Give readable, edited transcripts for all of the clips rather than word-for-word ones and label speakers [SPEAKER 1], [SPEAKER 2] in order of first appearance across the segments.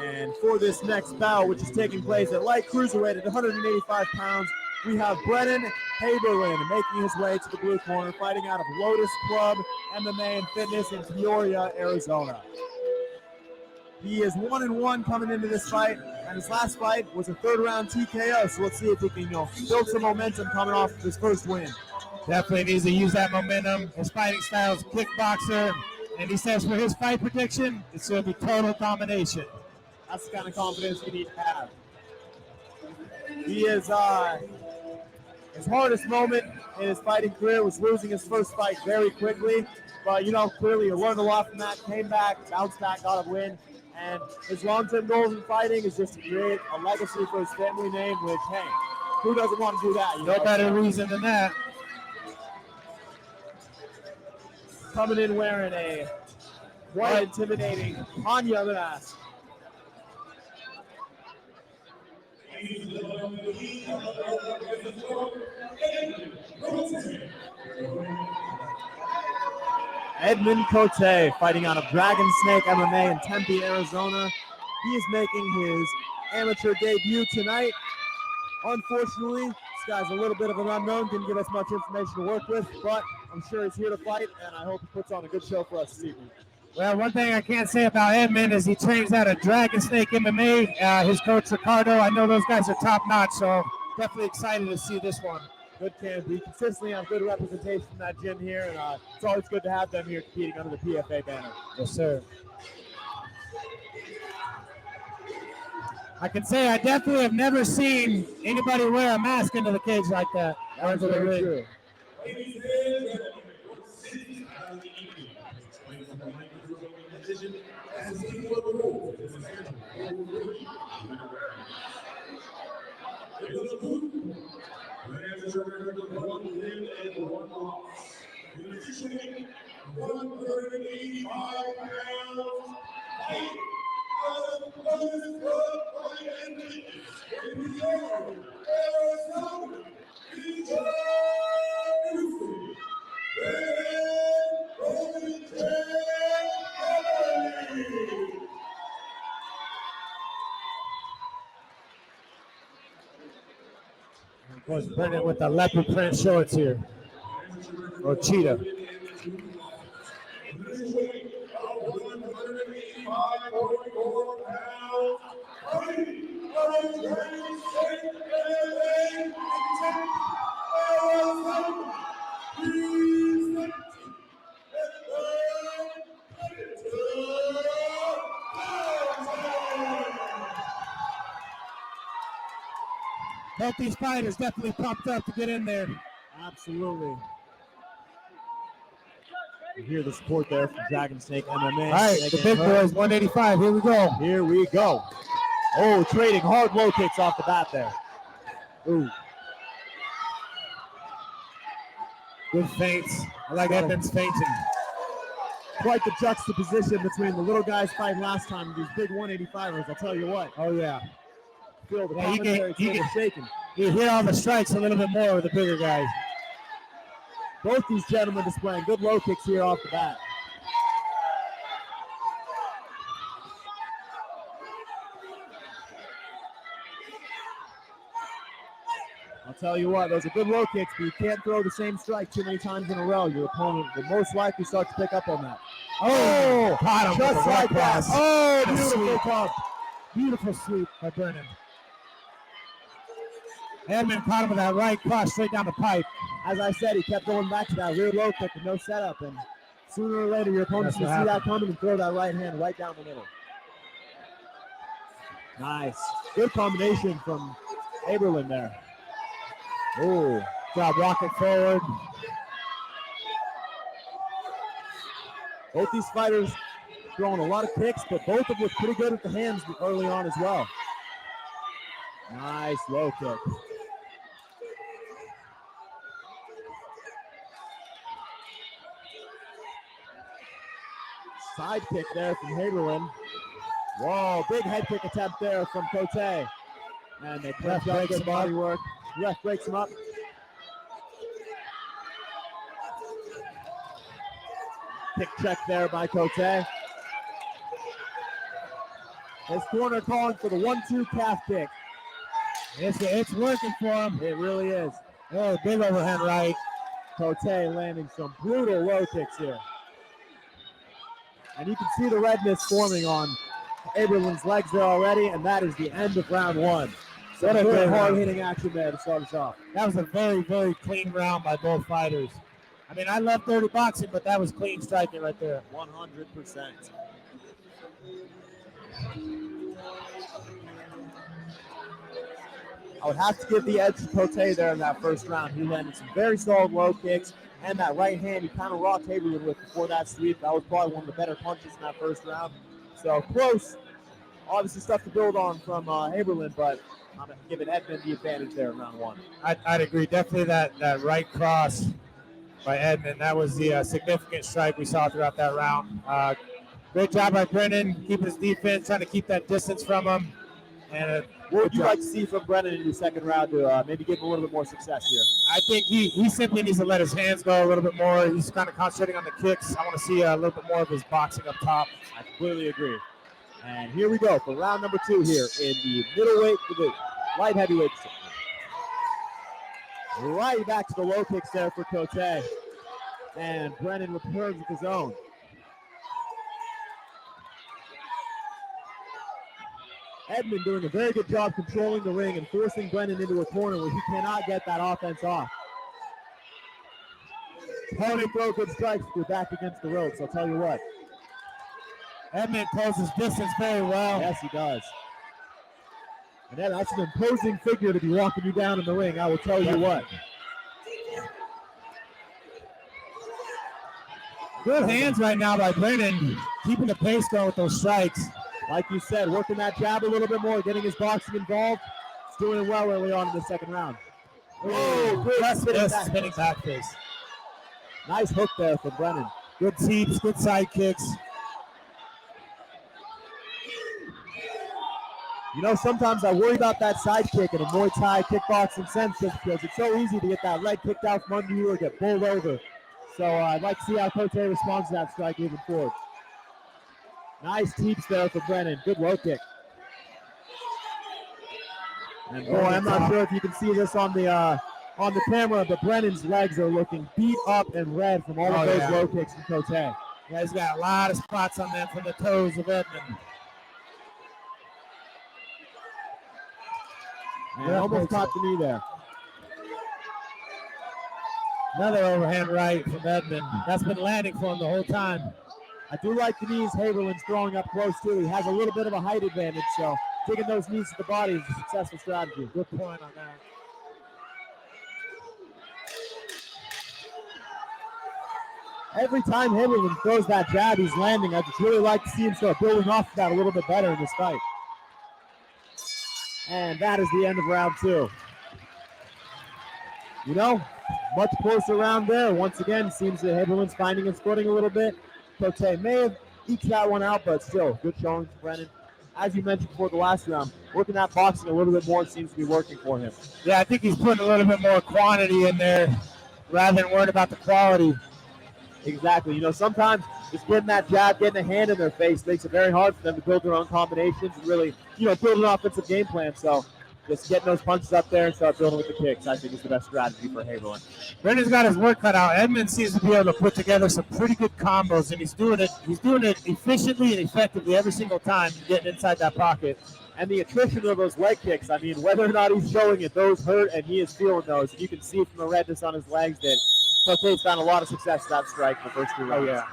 [SPEAKER 1] And for this next bout, which is taking place at light cruiserweight at 185 pounds, we have Brennen Heberlein making his way to the blue corner, fighting out of Lotus Club MMA and Fitness in Peoria, Arizona. He is 1-1 coming into this fight, and his last fight was a third-round TKO. So let's see if he can, build some momentum coming off of his first win.
[SPEAKER 2] Definitely needs to use that momentum. His fighting style is kickboxer, and he says for his fight prediction, it's going to be total domination.
[SPEAKER 1] That's the kind of confidence you need to have. He is his hardest moment in his fighting career was losing his first fight very quickly, but clearly he learned a lot from that, came back, bounced back, got a win. And his long-term goals in fighting is just to create a legacy for his family name, which, hey, who doesn't want to do that?
[SPEAKER 2] No better reason than that.
[SPEAKER 1] Coming in wearing a white, intimidating Anya mask. Edmund Kotei fighting out of Dragon Snake MMA in Tempe, Arizona. He is making his amateur debut tonight. Unfortunately, this guy's a little bit of an unknown, didn't give us much information to work with, but I'm sure he's here to fight, and I hope he puts on a good show for us this evening.
[SPEAKER 2] Well, one thing I can't say about Edmund is he trains out of Dragon Snake MMA. His coach, Ricardo, I know those guys are top-notch, so definitely excited to see this one.
[SPEAKER 1] Good camp. We consistently have good representation in that gym here, and it's always good to have them here competing under the PFA banner.
[SPEAKER 2] Yes, sir. I can say I definitely have never seen anybody wear a mask into the cage like that.
[SPEAKER 1] That's very true.
[SPEAKER 2] Of course, Brennen with the leopard print shorts here, or cheetah. Both these fighters definitely pumped up to get in there.
[SPEAKER 1] Absolutely. You hear the support there from Dragon Snake MMA.
[SPEAKER 2] All right, the big boys, 185. Here we go.
[SPEAKER 1] Here we go. Oh, trading hard low kicks off the bat there. Ooh.
[SPEAKER 2] Good feints. I like Edmund's feinting.
[SPEAKER 1] Quite the juxtaposition between the little guys fighting last time and these big 185ers, I'll tell you what.
[SPEAKER 2] Oh, yeah.
[SPEAKER 1] Feel the commentary shaking.
[SPEAKER 2] You hit all the strikes a little bit more with the bigger guys.
[SPEAKER 1] Both these gentlemen displaying good low kicks here off the bat. I'll tell you what, those are good low kicks, but you can't throw the same strike too many times in a row. Your opponent will most likely start to pick up on that.
[SPEAKER 2] Oh, got him
[SPEAKER 1] just like that. Oh, beautiful pump.
[SPEAKER 2] Beautiful sweep by Brennen. Edmund caught him with that right cross straight down the pipe.
[SPEAKER 1] As I said, he kept going back to that rear low kick with no setup, and sooner or later your opponent's going to see that coming and throw that right hand right down the middle. Nice. Good combination from Heberlein there. Oh,
[SPEAKER 2] job walking forward.
[SPEAKER 1] Both these fighters throwing a lot of kicks, but both of them look pretty good with the hands early on as well. Nice low kick. Side kick there from Heberlein. Whoa, big head kick attempt there from Kotei. And they breaks some body work. Ref breaks him up. kick check there by Kotei. His corner calling for the 1-2 calf kick.
[SPEAKER 2] It's working for him.
[SPEAKER 1] It really is.
[SPEAKER 2] Oh, big overhand right.
[SPEAKER 1] Kotei landing some brutal low kicks here. And you can see the redness forming on Heberlein's legs there already, and that is the end of round one. So what a good hard-hitting action there to start us off.
[SPEAKER 2] That was a very, very clean round by both fighters. I mean, I love dirty boxing, but that was clean striking right there.
[SPEAKER 1] 100%. I would have to give the edge to Kotei there in that first round. He landed some very solid low kicks, and that right hand he kind of rocked Heberlein with before that sweep. That was probably one of the better punches in that first round. So close. Obviously stuff to build on from Heberlein, but I'm giving Edmund the advantage there in round one.
[SPEAKER 2] I'd agree. Definitely that right cross by Edmund. That was the significant strike we saw throughout that round. Great job by Brennen, keeping his defense, trying to keep that distance from him. And
[SPEAKER 1] what would you like to see from Brennen in the second round to maybe give him a little bit more success here?
[SPEAKER 2] I think he simply needs to let his hands go a little bit more. He's kind of concentrating on the kicks. I want to see a little bit more of his boxing up top.
[SPEAKER 1] I completely agree. And here we go for round number 2 here in the middleweight division, light heavyweight. Right back to the low kicks there for Kotei. And Brennen returns with his own. Edmund doing a very good job controlling the ring and forcing Brennen into a corner where he cannot get that offense off. Tony throw good strikes if you're back against the ropes, I'll tell you what.
[SPEAKER 2] Edmund pulls his distance very well.
[SPEAKER 1] Yes, he does. And that's an imposing figure to be walking you down in the ring, I will tell you what.
[SPEAKER 2] Good hands right now by Brennen, keeping the pace going with those strikes.
[SPEAKER 1] Like you said, working that jab a little bit more, getting his boxing involved. He's doing it well early on in the second round.
[SPEAKER 2] Oh, good spinning back face.
[SPEAKER 1] Nice hook there for Brennen.
[SPEAKER 2] Good teeps, good side kicks.
[SPEAKER 1] You know, sometimes I worry about that side kick in a Muay Thai kickboxing sense just because it's so easy to get that leg kicked out from under you or get bowled over. So I'd like to see how Kotei responds to that strike moving forward. Nice teeps there for Brennen. Good low kick. And boy, I'm not sure if you can see this on the camera, but Brennan's legs are looking beat up and red from all of those low kicks from Kotei.
[SPEAKER 2] Yeah, he's got a lot of spots on them from the toes of Edmund.
[SPEAKER 1] And almost caught the knee there.
[SPEAKER 2] Another overhand right from Edmund. That's been landing for him the whole time.
[SPEAKER 1] I do like the knees Heberlein's throwing up close too. He has a little bit of a height advantage, so taking those knees to the body is a successful strategy.
[SPEAKER 2] Good point on that.
[SPEAKER 1] Every time Heberlein throws that jab, he's landing. I just really like to see him start building off of that a little bit better in this fight. And that is the end of round 2. You know, much closer round there. Once again, seems that Heberlein's finding his footing a little bit. Kotei may have eked that one out, but still, good showing for Brennen. As you mentioned before the last round, working that boxing a little bit more seems to be working for him.
[SPEAKER 2] Yeah, I think he's putting a little bit more quantity in there rather than worrying about the quality.
[SPEAKER 1] Exactly. You know, sometimes just getting that jab, getting a hand in their face makes it very hard for them to build their own combinations and really, build an offensive game plan. So just getting those punches up there and start building with the kicks, I think is the best strategy for Heberlein.
[SPEAKER 2] Brennan's got his work cut out. Edmund seems to be able to put together some pretty good combos, and he's doing it efficiently and effectively every single time, getting inside that pocket.
[SPEAKER 1] And the attrition of those leg kicks, I mean, whether or not he's showing it, those hurt, and he is feeling those. And you can see from the redness on his legs that Kotei's found a lot of success with that strike in the first 2 rounds.
[SPEAKER 2] Oh, yeah.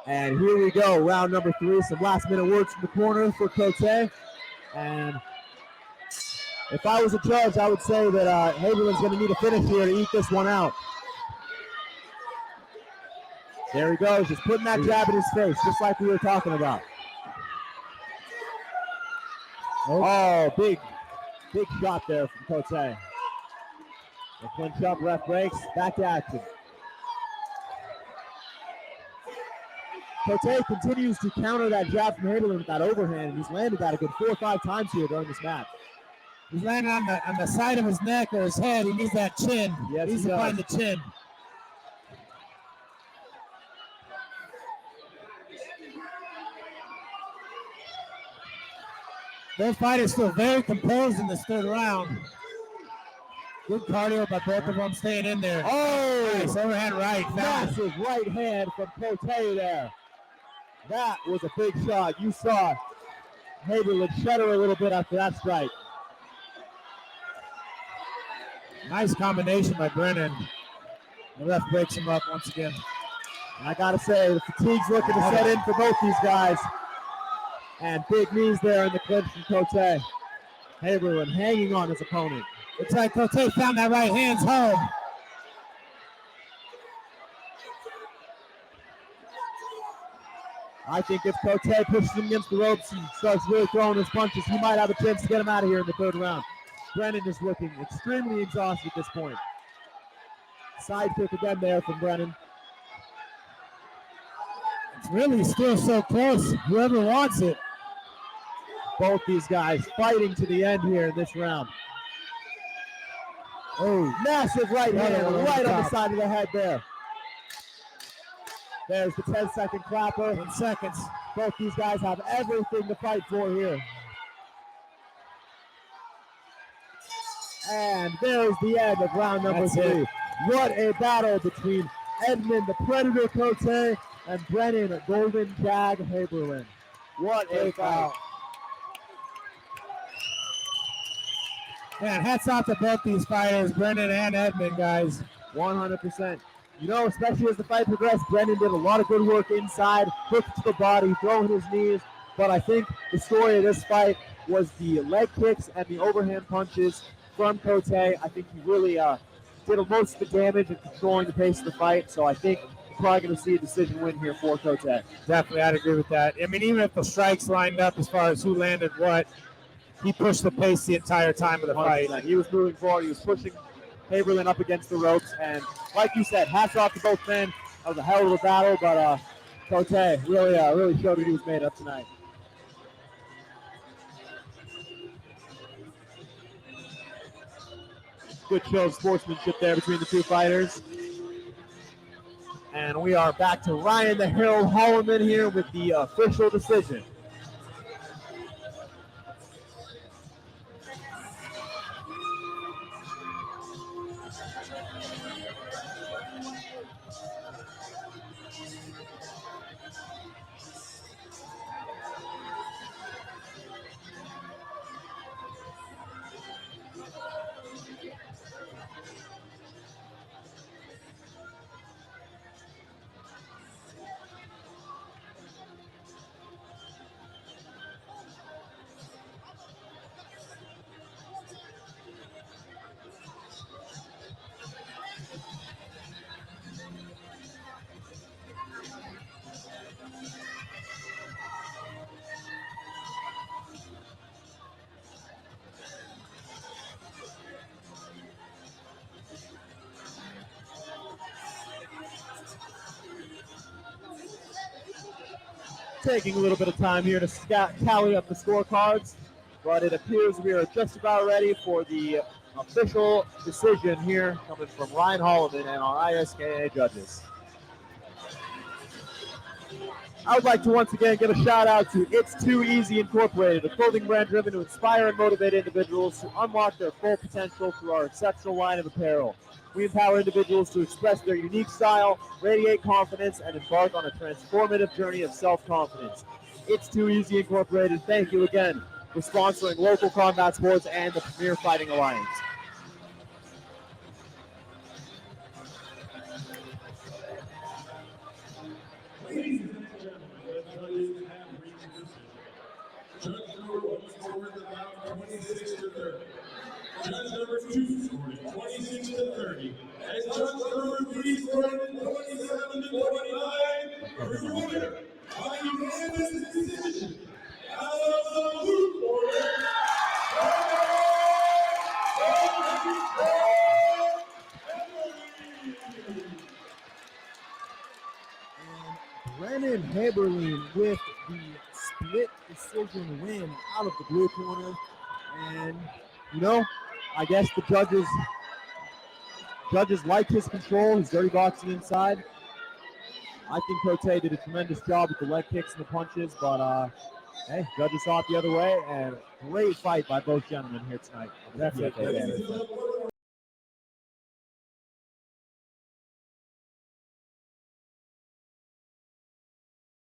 [SPEAKER 1] And here we go, round number 3. Some last-minute words from the corner for Kotei. And if I was a judge, I would say that Heberlein's going to need a finish here to eat this one out. There he goes, just putting that jab in his face, just like we were talking about. Oh, big shot there from Kotei. The clinch up, ref breaks, back to action. Kotei continues to counter that jab from Heberlein with that overhand, and he's landed that a good 4 or 5 times here during this match.
[SPEAKER 2] He's landing on the side of his neck or his head. He needs that chin.
[SPEAKER 1] Yes,
[SPEAKER 2] he needs to find the chin. Both fighters still very composed in this third round. Good cardio by both of them, staying in there.
[SPEAKER 1] Oh!
[SPEAKER 2] Nice overhand right.
[SPEAKER 1] Massive right hand from Kotei there. That was a big shot. You saw Heberlein shudder a little bit after that strike.
[SPEAKER 2] Nice combination by Brennen. The ref breaks him up once again.
[SPEAKER 1] And I gotta say, the fatigue's looking to set in for both these guys. And big knees there in the clinch from Kotei. Heberlein hanging on his opponent.
[SPEAKER 2] Looks like Kotei found that right hand's home.
[SPEAKER 1] I think if Kotei pushes him against the ropes and starts really throwing his punches, he might have a chance to get him out of here in the third round. Brennen is looking extremely exhausted at this point. Side kick again there from Brennen.
[SPEAKER 2] It's really still so close. Whoever wants it.
[SPEAKER 1] Both these guys fighting to the end here in this round. Oh, massive right hand right on the side of the head there. There's the 10-second clapper.
[SPEAKER 2] 10 seconds.
[SPEAKER 1] Both these guys have everything to fight for here. And there's the end of round number 3. What a battle between Edmund the Predator Kotei and Brennen Golden Jag Heberlein. What a fight.
[SPEAKER 2] Man, hats off to both these fighters, Brennen and Edmund, guys.
[SPEAKER 1] 100%. You know, especially as the fight progressed, Brennen did a lot of good work inside, hooked to the body, throwing his knees. But I think the story of this fight was the leg kicks and the overhand punches from Kotei. I think he really did most of the damage in controlling the pace of the fight. So I think we're probably going to see a decision win here for Kotei.
[SPEAKER 2] Definitely, I'd agree with that. I mean, even if the strikes lined up as far as who landed what, he pushed the pace the entire time of the
[SPEAKER 1] 100%.
[SPEAKER 2] fight.
[SPEAKER 1] He was moving forward. He was pushing Heberlein up against the ropes. And like you said, hats off to both men. That was a hell of a battle, but Kotei really showed what he was made of tonight. Good show of sportsmanship there between the two fighters. And we are back to Ryan the Herald Holloman here with the official decision. Taking a little bit of time here to tally up the scorecards, but it appears we are just about ready for the official decision here coming from Ryan Holloman and our ISKA judges. I would like to once again give a shout out to It's Too Easy Incorporated, a clothing brand driven to inspire and motivate individuals to unlock their full potential through our exceptional line of apparel. We empower individuals to express their unique style, radiate confidence, and embark on a transformative journey of self-confidence. It's Too Easy Incorporated. Thank you again for sponsoring local combat sports and the Premier Fighting Alliance.
[SPEAKER 3] Ladies and gentlemen, judge number 1 scored the round 26 to 30. Judge number 2 scored 26 to 30. And judge number 3 scored 27 to 29. The winner by unanimous decision out of the blue corner,
[SPEAKER 1] Brennen Heberlein with the split decision win out of the blue corner. And, you know, I guess the judges like his control, his dirty boxing inside. I think Kotei did a tremendous job with the leg kicks and the punches, but Hey, judges saw it the other way, and great fight by both gentlemen here tonight. On the
[SPEAKER 2] Definitely.
[SPEAKER 1] PFA.